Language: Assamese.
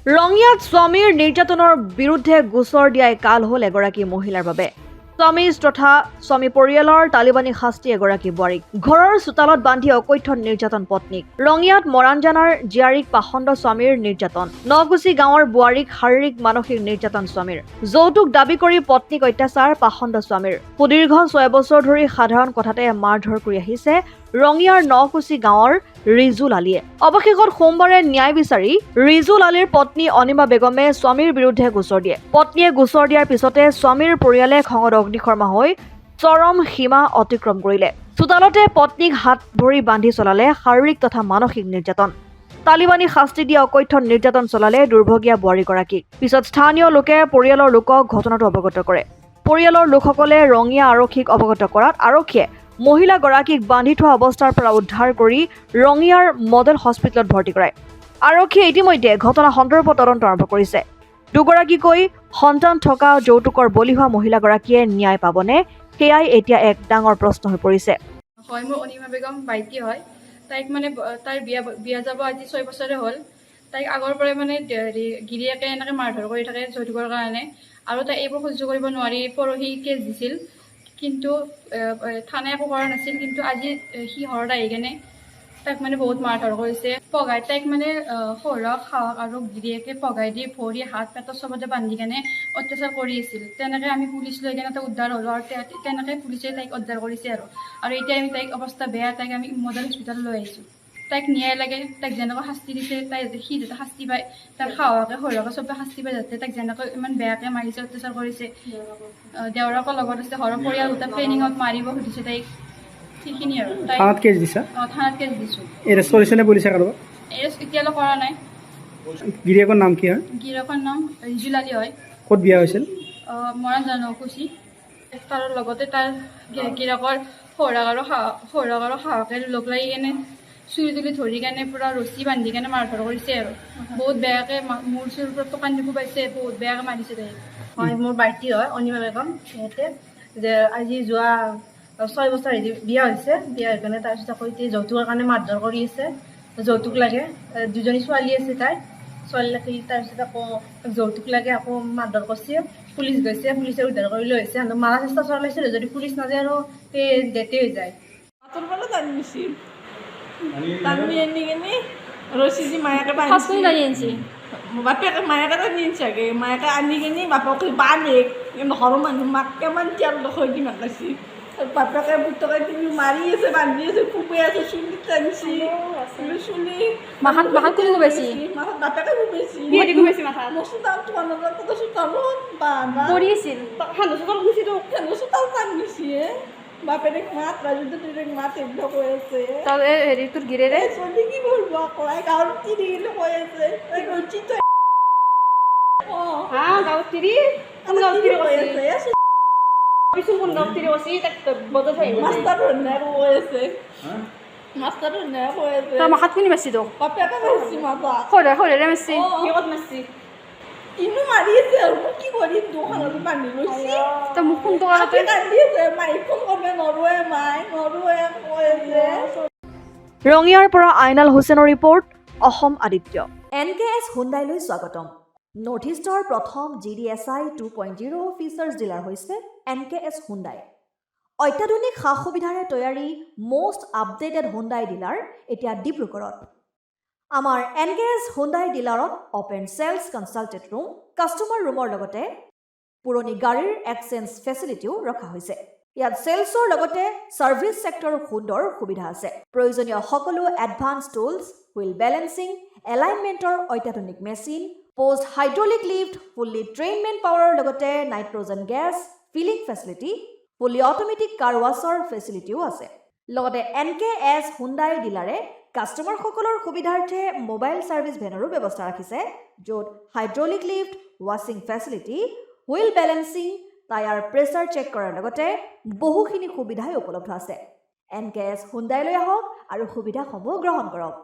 ৰঙিয়াত স্বামীৰ নিৰ্যাতনৰ বিৰুদ্ধে গোচৰ দিয়াই কাল হ'ল এগৰাকী মহিলাৰ বাবে। স্বামী তথা স্বামী পৰিয়ালৰ তালিবানী শাস্তি এগৰাকী বোৱাৰীক। ঘৰৰ চোতালত বান্ধি অকথ্য নিৰ্যাতন পত্নীক। ৰঙিয়াত মৰাণজানাৰ জীয়াৰীক পাখণ্ড স্বামীৰ নিৰ্যাতন। নগুচি গাঁৱৰ বোৱাৰীক শাৰীৰিক মানসিক নিৰ্যাতন স্বামীৰ। যৌতুক দাবী কৰি পত্নীক অত্যাচাৰ পাখণ্ড স্বামীৰ। সুদীৰ্ঘ 6 বছৰ ধৰি সাধাৰণ কথাতে মাৰধৰ কৰি আহিছে ৰঙিয়াৰ নকুচি গাঁৱৰ ৰিজুল আলীয়ে। অৱশেষত সোমবাৰে ন্যায় বিচাৰি ৰিজুল আলীৰ পত্নী অনিমা বেগমে স্বামীৰ বিৰুদ্ধে গোচৰ দিয়ে। পত্নীয়ে গোচৰ দিয়াৰ পিছতে স্বামীৰ পৰিয়ালে খঙত অগ্নিশৰ্মা হৈ চৰম সীমা অতিক্ৰম কৰিলে। চোতালতে পত্নীক হাত ভৰি বান্ধি চলালে শাৰীৰিক তথা মানসিক নিৰ্যাতন। তালিবানী শাস্তি দিয়া অকথ্য নিৰ্যাতন চলালে দুৰ্ভগীয়া বোৱাৰীগৰাকীক। পিছত স্থানীয় লোকে পৰিয়ালৰ লোকক ঘটনাটো অৱগত কৰে। পৰিয়ালৰ লোকসকলে ৰঙিয়া আৰক্ষীক অৱগত কৰাত আৰক্ষীয়ে মহিলাগৰাকীক বান্ধি থোৱা অৱস্থাৰ পৰা উদ্ধাৰ কৰি ৰঙিয়াৰ মডেল হস্পিটেলত ভৰ্তি কৰায়। আৰক্ষীয়ে ইতিমধ্যে ঘটনা সন্দৰ্ভত তদন্ত আৰম্ভ কৰিছে। দুগৰাকীকৈ সন্তান থকা যৌতুকৰ বলি হোৱা মহিলাগৰাকীয়ে ন্যায় পাবনে, সেয়াই এতিয়া এক ডাঙৰ প্ৰশ্ন হৈ পৰিছে। হয়, মোৰ অনিমা বেগম ভাইটি হয়। তাইক মানে তাইৰ বিয়া যাব আজি 6 বছৰে হ'ল। তাইক আগৰ পৰাই মানে গিৰিয়েকে এনেকৈ মাৰধৰ কৰি থাকে যৌতুকৰ কাৰণে, আৰু তাই এইবোৰ সহ্য কৰিব নোৱাৰি পৰহি কেছ দিছিল, কিন্তু থানাই একো কৰা নাছিল। কিন্তু আজি সি ঘৰত আহি কেনে তাইক মানে বহুত মাৰধৰ কৰিছে। পগাই তাইক মানে শহুৰক সাহস আৰু গিৰিয়েকে পগাই দি ভৰি হাত পেটৰ চবতে বান্ধি কেনে অত্যাচাৰ কৰি আছিল। তেনেকৈ আমি পুলিচ লৈ কেনে তাইক উদ্ধাৰ হ'লোঁ, আৰু তেনেকৈ পুলিচে তাইক উদ্ধাৰ কৰিছে। আৰু এতিয়া আমি তাইক অৱস্থা বেয়া, তাইক আমি মডেল হস্পিটেলত লৈ আহিছোঁ। তাইক ন্যায় লাগে, তাইক যেনেকৈ শাস্তি দিছে সি যাতে শাস্তি পায়, তাইৰ সাহসে শহুৰকে চবে শাস্তি পায়, যাতে তাইক যেনেকৈ ইমান বেয়াকৈ মাৰিছে অত্যাচাৰ কৰিছে। দেউৰাকৰ লগত আছে, ঘৰৰ পৰিয়াল দুটা ট্ৰেইনিঙত মাৰিব সুধিছে তাইক, সেইখিনি আৰু। থানাত কেছ দিছা? থানাত কেছ দিছোঁ। এৰেষ্ট কৰিছেনে পুলিচে কাৰোবাক? এৰেষ্ট এতিয়ালৈ কৰা নাই। গিৰিয়েকৰ নাম কি হয়? গিৰিয়েকৰ নাম ৰিজুল আলী হয়। ক'ত বিয়া হৈছিল? মৰাণজান নকুচি। তাৰ লগতে তাৰ গিৰিয়েকৰ শহুৰক আৰু সাহসে লগ লাগি কেনে চুৰি তুলি ধৰি কেনে পূৰা ৰছী বান্ধি কেনে মাৰধৰ কৰিছে আৰু বহুত বেয়াকৈ মূৰ চুৰ পৰা টকান দুখো পাইছে, বহুত বেয়াকৈ মাৰিছে তাই। হয়, মোৰ ভাইটি হয় অনিমা বেগম। সিহঁতে যে আজি যোৱা 6 বছৰ বিয়া হৈছে। বিয়া হৈ কেনে তাৰপিছত আকৌ এতিয়া যৌতুকৰ কাৰণে মাৰধৰ কৰি আছে। যৌতুক লাগে, 2জনী ছোৱালী আছে তাই। ছোৱালী লাগি তাৰপিছত আকৌ যৌতুক লাগে, আকৌ মাৰধৰ কৰিছে। পুলিচ গৈছে, পুলিচে উদ্ধাৰ কৰি লৈ আহিছে। মাৰা চেষ্টা চলাইছিল, যদি পুলিচ নাযায় আৰু ডেথে হৈ যায়। পাতৰ পৰা টানি নিছিল, টানি আনি কিনে ৰছী দি মায়াকে বান্ধিছে। বাপেকে মায়াকে টানি আনিছে, মায়াকে আনি কিনে বাপকে বান্ধে ঘৰৰ মানুহ মাক কিমান তেল দখৰ দি মাকাইছে। বাপেকে পুতকে তিনি মাৰি আছে, বান্ধি আছে, কোবাই আছে, চুলিত টানিছে, চুলি মাথাত কোনে কোবাইছে? মাথাত বাপেকে কোবাইছে। মোৰ চোতাল পৰি আছিল, চোতাল টানিছে। বাপেৰে মাত ৰাজুতে মাত একদম কৈ আছে। হেৰি তোৰ গিৰেৰে চলি কি কৰিব আকৌ গাঁৱত তিৰি কৈ আছে। গাঁৱত তিৰি কৈ আছে। মাষ্টাৰ ধন্যায় কৈ আছে। মাষ্টাৰ ধন্যায় কৈ আছে। মাথাত কোনে মাৰছি তোক? বাপেকে মাৰিছে মাথাত। শহুৰে মাৰছি? কিহত মাৰছি? ইনো মাৰি আছে আৰু মই কি কৰিম, দোকানত বান্ধি লৈছি। তই মোক ফোন কৰা কান্দি আছে, মাইক ফোন কৰিব নৰোৱে, মাই নৰোৱে কৈ আছে। ৰঙিয়াৰ পৰা আইনাল হুছেইনৰ ৰিপৰ্ট, অসম আদিত্য। NKS হুণ্ডাইলৈ স্বাগতম। নৰ্থ ইষ্টৰ প্ৰথম GDSI 2.0 ফিচাৰ্ছ ডিলাৰ হৈছে NKS হুণ্ডাই। অত্যাধুনিক সা সুবিধাৰে তৈয়াৰী মষ্ট আপডেটেড হুণ্ডাই ডিলাৰ এতিয়া ডিব্ৰুগড়ত। আমাৰ NKS হুণ্ডাই ডিলাৰত open sales consulted room, customer ৰুমৰ লগতে পুৰণি গাড়ীৰ এক্সচেঞ্জ ফেচিলিটিও ৰখা হৈছে। ইয়াত চেলছৰ লগতে ছাৰ্ভিচ ছেক্টৰৰ সুন্দৰ সুবিধা আছে। প্ৰয়োজনীয় সকলো এডভান্স টুলছ, হুইল বেলেন্সিং, এলাইনমেণ্টৰ অত্যাধুনিক machine, post hydraulic lift, fully ট্ৰেইনমেণ্ট পাৱাৰৰ লগতে nitrogen gas filling facility, fully automatic car washer ফেচিলিটিও আছে। লগতে NKS হুণ্ডাই ডিলাৰে কাষ্টমাৰসকলৰ সুবিধাৰ্থে মোবাইল ছাৰ্ভিচ ভেনৰো ব্যৱস্থা ৰাখিছে, য'ত হাইড্ৰলিক লিফ্ট, ৱাশ্বিং facility, wheel balancing, tyre pressure check কৰাৰ লগতে বহুখিনি সুবিধাই উপলব্ধ আছে। NKS হুণ্ডাইলৈ আহক আৰু সুবিধাসমূহ গ্ৰহণ কৰক।